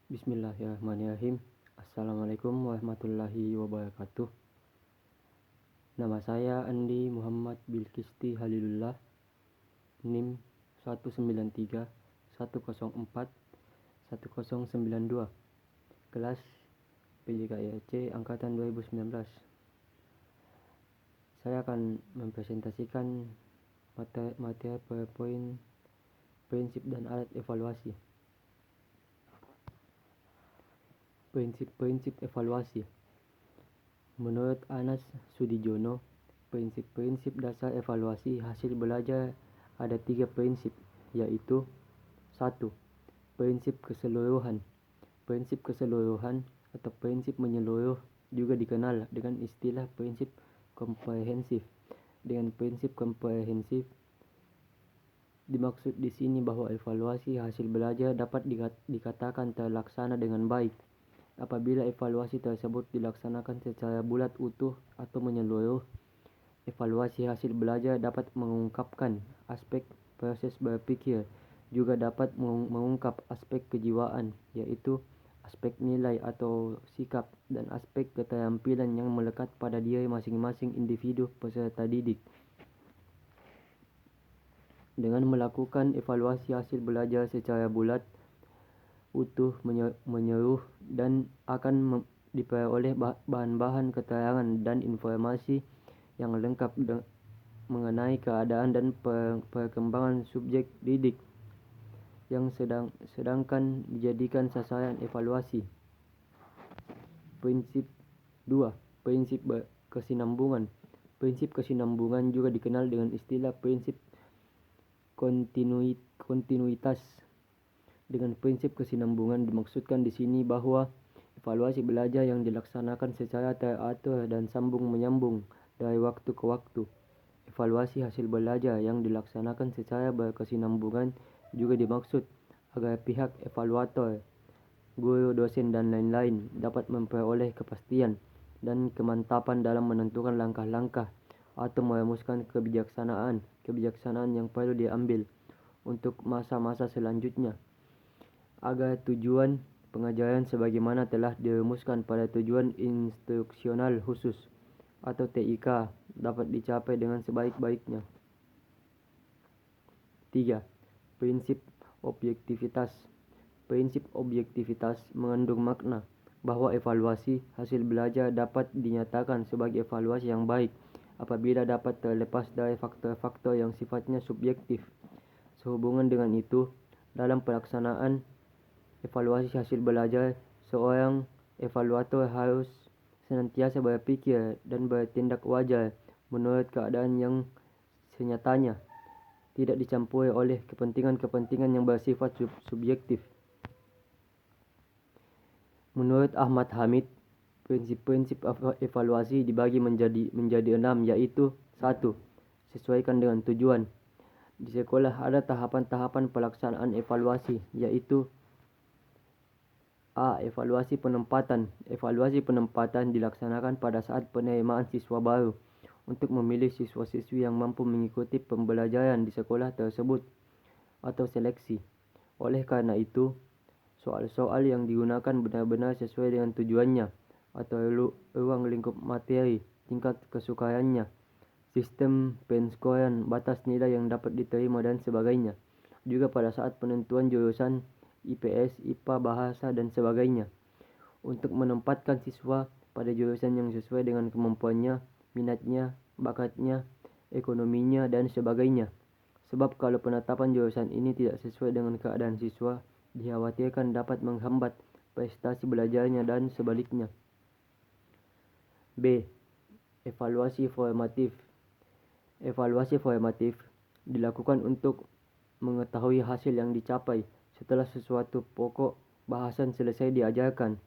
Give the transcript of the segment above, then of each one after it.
Bismillahirrahmanirrahim. Assalamualaikum warahmatullahi wabarakatuh. Nama saya Andi Muhammad Bilkisti Halilullah, NIM 193 104 1092, kelas PJKIAC Angkatan 2019. Saya akan mempresentasikan materi PowerPoint prinsip dan alat evaluasi. Prinsip evaluasi. Menurut Anas Sudijono, prinsip-prinsip dasar evaluasi hasil belajar ada 3 prinsip, yaitu 1. Prinsip keseluruhan. Prinsip keseluruhan atau prinsip menyeluruh juga dikenal dengan istilah prinsip komprehensif. Dengan prinsip komprehensif dimaksud di sini bahwa evaluasi hasil belajar dapat dikatakan terlaksana dengan baik apabila evaluasi tersebut dilaksanakan secara bulat utuh atau menyeluruh. Evaluasi hasil belajar dapat mengungkapkan aspek proses berpikir, juga dapat mengungkap aspek kejiwaan, yaitu aspek nilai atau sikap, dan aspek keterampilan yang melekat pada diri masing-masing individu peserta didik. Dengan melakukan evaluasi hasil belajar secara bulat, utuh, menyeluruh, dan akan diperoleh bahan-bahan keterangan dan informasi yang lengkap mengenai keadaan dan perkembangan subjek didik yang sedangkan dijadikan sasaran evaluasi. Prinsip 2. Prinsip kesinambungan. Prinsip kesinambungan juga dikenal dengan istilah prinsip kontinuitas. Dengan prinsip kesinambungan dimaksudkan di sini bahwa evaluasi belajar yang dilaksanakan secara teratur dan sambung-menyambung dari waktu ke waktu. Evaluasi hasil belajar yang dilaksanakan secara berkesinambungan juga dimaksud agar pihak evaluator, guru, dosen, dan lain-lain dapat memperoleh kepastian dan kemantapan dalam menentukan langkah-langkah atau merumuskan kebijaksanaan yang perlu diambil untuk masa-masa selanjutnya, agar tujuan pengajaran sebagaimana telah dirumuskan pada tujuan instruksional khusus atau TIK dapat dicapai dengan sebaik-baiknya. 3. Prinsip objektivitas. Prinsip objektivitas mengandung makna bahwa evaluasi hasil belajar dapat dinyatakan sebagai evaluasi yang baik apabila dapat terlepas dari faktor-faktor yang sifatnya subjektif. Sehubungan dengan itu, dalam pelaksanaan evaluasi hasil belajar, seorang evaluator harus senantiasa berpikir dan bertindak wajar menurut keadaan yang senyatanya, tidak dicampuri oleh kepentingan-kepentingan yang bersifat subjektif. Menurut Ahmad Hamid, prinsip-prinsip evaluasi dibagi menjadi 6, yaitu 1. Sesuaikan dengan tujuan. Di sekolah ada tahapan-tahapan pelaksanaan evaluasi, yaitu A. Evaluasi penempatan. Evaluasi penempatan dilaksanakan pada saat penerimaan siswa baru untuk memilih siswa-siswi yang mampu mengikuti pembelajaran di sekolah tersebut atau seleksi. Oleh karena itu, soal-soal yang digunakan benar-benar sesuai dengan tujuannya atau ruang lingkup materi, tingkat kesukaannya, sistem penskorian, batas nilai yang dapat diterima, dan sebagainya. Juga pada saat penentuan jurusan IPS, IPA, bahasa, dan sebagainya, untuk menempatkan siswa pada jurusan yang sesuai dengan kemampuannya, minatnya, bakatnya, ekonominya, dan sebagainya. Sebab kalau penetapan jurusan ini tidak sesuai dengan keadaan siswa, dikhawatirkan dapat menghambat prestasi belajarnya dan sebaliknya. B. Evaluasi formatif. Evaluasi formatif dilakukan untuk mengetahui hasil yang dicapai setelah sesuatu pokok bahasan selesai diajarkan.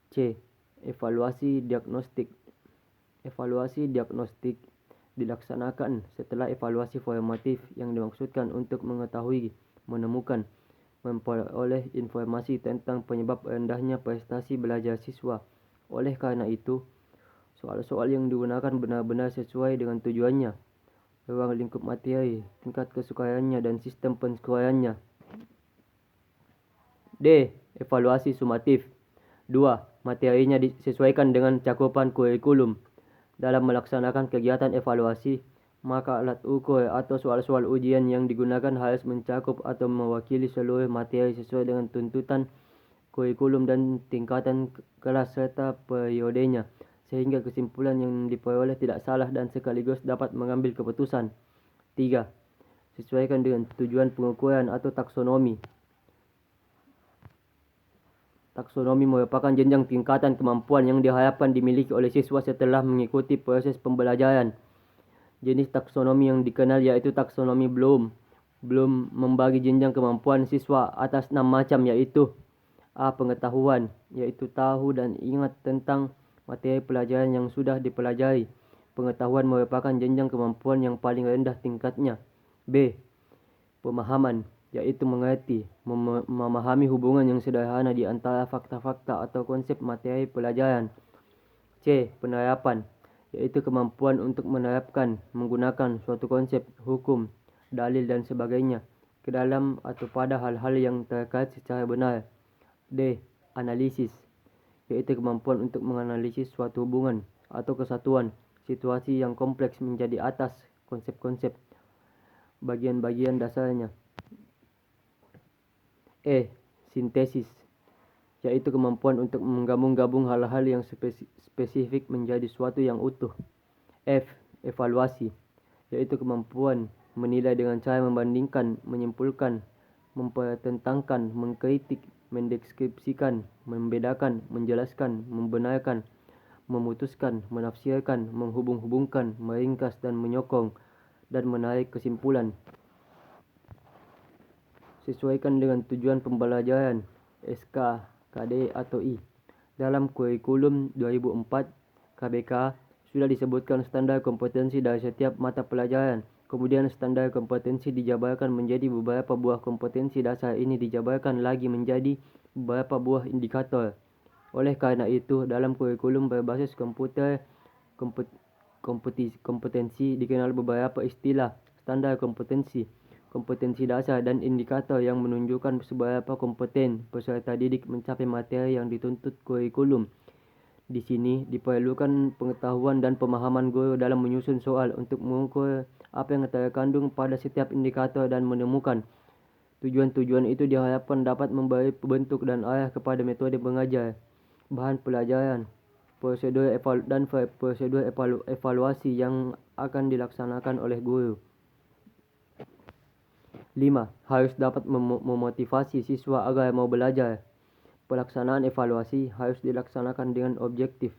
C. Evaluasi diagnostik. Evaluasi diagnostik dilaksanakan setelah evaluasi formatif yang dimaksudkan untuk mengetahui, menemukan, memperoleh informasi tentang penyebab rendahnya prestasi belajar siswa. Oleh karena itu, soal-soal yang digunakan benar-benar sesuai dengan tujuannya, ruang lingkup materi, tingkat kesukaannya, dan sistem penskoriannya. D. Evaluasi sumatif. 2. Materinya disesuaikan dengan cakupan kurikulum. Dalam melaksanakan kegiatan evaluasi, maka alat ukur atau soal-soal ujian yang digunakan harus mencakup atau mewakili seluruh materi sesuai dengan tuntutan kurikulum dan tingkatan kelas serta periodenya, sehingga kesimpulan yang diperoleh tidak salah dan sekaligus dapat mengambil keputusan. 3. Sesuaikan dengan tujuan pengukuran atau taksonomi. Taksonomi merupakan jenjang tingkatan kemampuan yang diharapkan dimiliki oleh siswa setelah mengikuti proses pembelajaran. Jenis taksonomi yang dikenal yaitu taksonomi Bloom. Bloom membagi jenjang kemampuan siswa atas 6 macam, yaitu A. Pengetahuan, yaitu tahu dan ingat tentang materi pelajaran yang sudah dipelajari. Pengetahuan merupakan jenjang kemampuan yang paling rendah tingkatnya. B. Pemahaman, yaitu mengerti, memahami hubungan yang sederhana di antara fakta-fakta atau konsep materi pelajaran. C. Penerapan, yaitu kemampuan untuk menerapkan, menggunakan suatu konsep, hukum, dalil dan sebagainya ke dalam atau pada hal-hal yang terkait secara benar. D. Analisis, yaitu kemampuan untuk menganalisis suatu hubungan atau kesatuan situasi yang kompleks menjadi atas konsep-konsep bagian-bagian dasarnya. E. Sintesis, yaitu kemampuan untuk menggabung-gabung hal-hal yang spesifik menjadi suatu yang utuh. F. Evaluasi, yaitu kemampuan menilai dengan cara membandingkan, menyimpulkan, mempertentangkan, mengkritik, mendeskripsikan, membedakan, menjelaskan, membenarkan, memutuskan, menafsirkan, menghubung-hubungkan, meringkas dan menyokong, dan menarik kesimpulan. Sesuaikan dengan tujuan pembelajaran, SK, KD atau I. Dalam kurikulum 2004 KBK sudah disebutkan standar kompetensi dari setiap mata pelajaran. Kemudian standar kompetensi dijabarkan menjadi beberapa buah kompetensi dasar. Ini dijabarkan lagi menjadi beberapa buah indikator. Oleh karena itu, dalam kurikulum berbasis komputer kompetensi dikenal beberapa istilah, standar kompetensi, kompetensi dasar, dan indikator yang menunjukkan seberapa kompeten peserta didik mencapai materi yang dituntut kurikulum. Di sini diperlukan pengetahuan dan pemahaman guru dalam menyusun soal untuk mengukur apa yang terkandung pada setiap indikator dan menemukan tujuan-tujuan itu diharapkan dapat memberi bentuk dan arah kepada metode mengajar, bahan pelajaran, prosedur evaluasi yang akan dilaksanakan oleh guru. 5. Harus dapat memotivasi siswa agar mau belajar. Pelaksanaan evaluasi harus dilaksanakan dengan objektif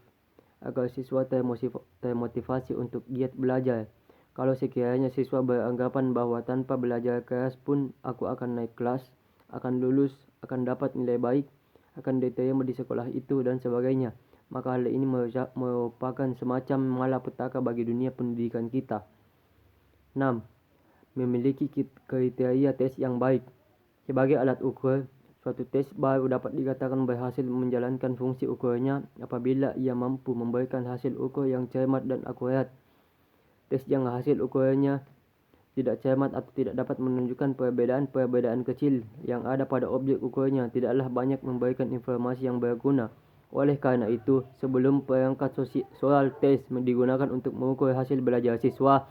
agar siswa termotivasi untuk giat belajar. Kalau sekiranya siswa beranggapan bahwa tanpa belajar keras pun aku akan naik kelas, akan lulus, akan dapat nilai baik, akan diterima di sekolah itu dan sebagainya, maka hal ini merupakan semacam malapetaka bagi dunia pendidikan kita. 6. Memiliki kriteria tes yang baik. Sebagai alat ukur, suatu tes baru dapat dikatakan berhasil menjalankan fungsi ukurnya apabila ia mampu memberikan hasil ukur yang cermat dan akurat. Tes yang hasil ukurannya tidak cermat atau tidak dapat menunjukkan perbedaan-perbedaan kecil yang ada pada objek ukurnya tidaklah banyak memberikan informasi yang berguna. Oleh karena itu, sebelum perangkat soal tes digunakan untuk mengukur hasil belajar siswa,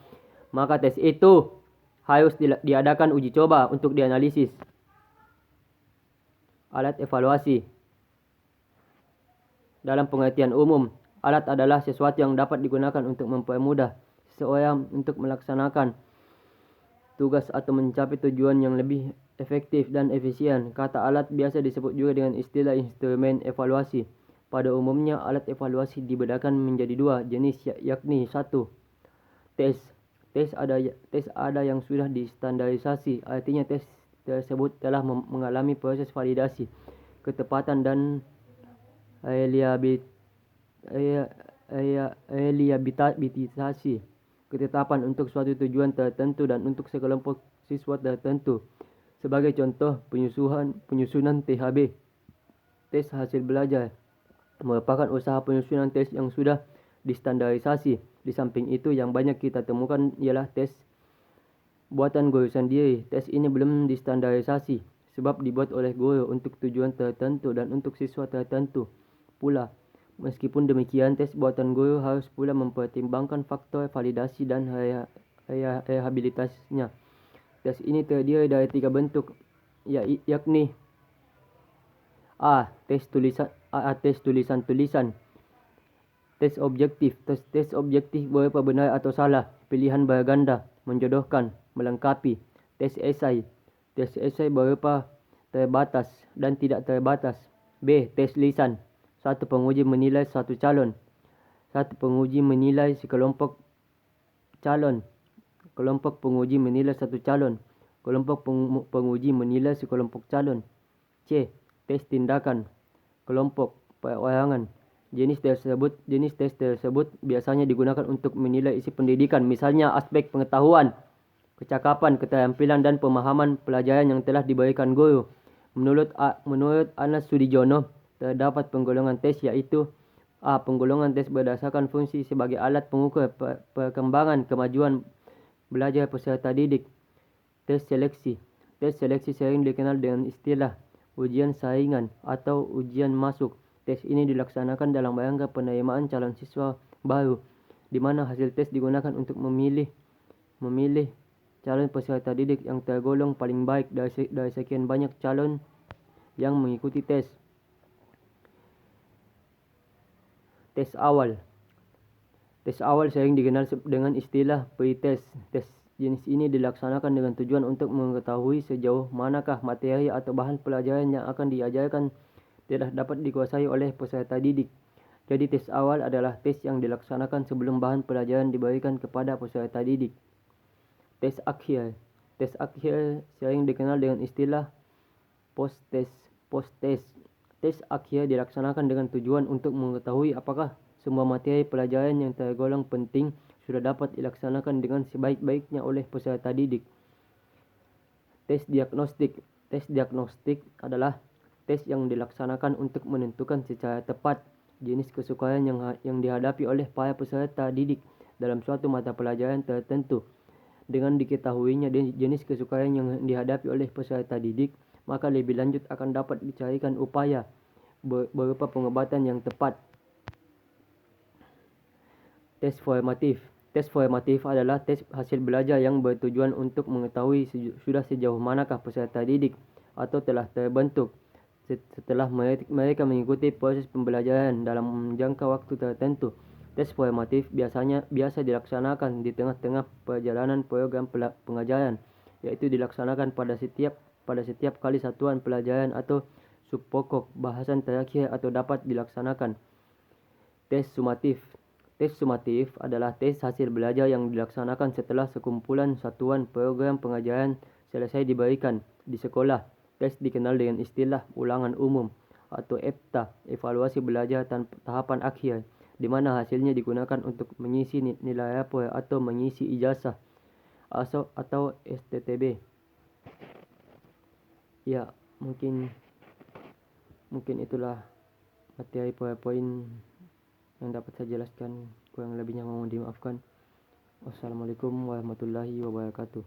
maka tes itu harus diadakan uji coba untuk dianalisis. Alat evaluasi. Dalam pengertian umum, alat adalah sesuatu yang dapat digunakan untuk mempermudah seseorang untuk melaksanakan tugas atau mencapai tujuan yang lebih efektif dan efisien. Kata alat biasa disebut juga dengan istilah instrumen evaluasi. Pada umumnya, alat evaluasi dibedakan menjadi dua jenis, yakni 1. Tes. Tes ada yang sudah distandarisasi, artinya tes tersebut telah mengalami proses validasi, ketepatan dan reliabilitasasi, ketetapan untuk suatu tujuan tertentu dan untuk sekelompok siswa tertentu. Sebagai contoh, penyusunan THB, tes hasil belajar, merupakan usaha penyusunan tes yang sudah distandarisasi. Di samping itu, yang banyak kita temukan ialah tes buatan guru sendiri. Tes ini belum distandarisasi sebab dibuat oleh guru untuk tujuan tertentu dan untuk siswa tertentu pula. Meskipun demikian, tes buatan guru harus pula mempertimbangkan faktor validasi dan rehabilitasinya. Tes ini terdiri dari 3 bentuk, yakni A. Tes tulisan-tulisan. Tes objektif. Tes objektif berupa benar atau salah, pilihan berganda, menjodohkan, melengkapi. Tes esai. Tes esai berupa terbatas dan tidak terbatas. B. Tes lisan. Satu penguji menilai satu calon. Satu penguji menilai sekelompok calon. Kelompok penguji menilai satu calon. Kelompok penguji menilai sekelompok calon. C. Tes tindakan. Kelompok perorangan. Jenis tes tersebut biasanya digunakan untuk menilai isi pendidikan, misalnya aspek pengetahuan, kecakapan, keterampilan, dan pemahaman pelajaran yang telah diberikan guru. Menurut Anas Sudijono, terdapat penggolongan tes, yaitu A. Penggolongan tes berdasarkan fungsi sebagai alat pengukur perkembangan kemajuan belajar peserta didik. Tes seleksi. Tes seleksi sering dikenal dengan istilah ujian saingan atau ujian masuk. Tes ini dilaksanakan dalam rangka penerimaan calon siswa baru, di mana hasil tes digunakan untuk memilih calon peserta didik yang tergolong paling baik dari sekian banyak calon yang mengikuti tes. Tes awal. Tes awal sering dikenal dengan istilah pre-test. Tes jenis ini dilaksanakan dengan tujuan untuk mengetahui sejauh manakah materi atau bahan pelajaran yang akan diajarkan telah dapat dikuasai oleh peserta didik. Jadi tes awal adalah tes yang dilaksanakan sebelum bahan pelajaran diberikan kepada peserta didik. Tes akhir. Tes akhir sering dikenal dengan istilah post-test. Tes akhir dilaksanakan dengan tujuan untuk mengetahui apakah semua materi pelajaran yang tergolong penting sudah dapat dilaksanakan dengan sebaik-baiknya oleh peserta didik. Tes diagnostik. Tes diagnostik adalah tes yang dilaksanakan untuk menentukan secara tepat jenis kesukaran yang dihadapi oleh para peserta didik dalam suatu mata pelajaran tertentu. Dengan diketahuinya jenis kesukaran yang dihadapi oleh peserta didik, maka lebih lanjut akan dapat dicarikan upaya berupa pengobatan yang tepat. Tes formatif. Tes formatif adalah tes hasil belajar yang bertujuan untuk mengetahui sudah sejauh manakah peserta didik atau telah terbentuk setelah mereka mengikuti proses pembelajaran dalam jangka waktu tertentu. Tes formatif biasa dilaksanakan di tengah-tengah perjalanan program pengajaran, yaitu dilaksanakan pada setiap kali satuan pelajaran atau subpokok bahasan terakhir atau dapat dilaksanakan. Tes sumatif. Tes sumatif adalah tes hasil belajar yang dilaksanakan setelah sekumpulan satuan program pengajaran selesai diberikan di sekolah. Tes dikenal dengan istilah ulangan umum atau EBTA, evaluasi belajar tahapan akhir, di mana hasilnya digunakan untuk mengisi nilai rapor atau mengisi ijazah atau STTB. Ya, mungkin itulah materi PowerPoint yang dapat saya jelaskan. Kurang lebihnya mohon dimaafkan. Wassalamualaikum warahmatullahi wabarakatuh.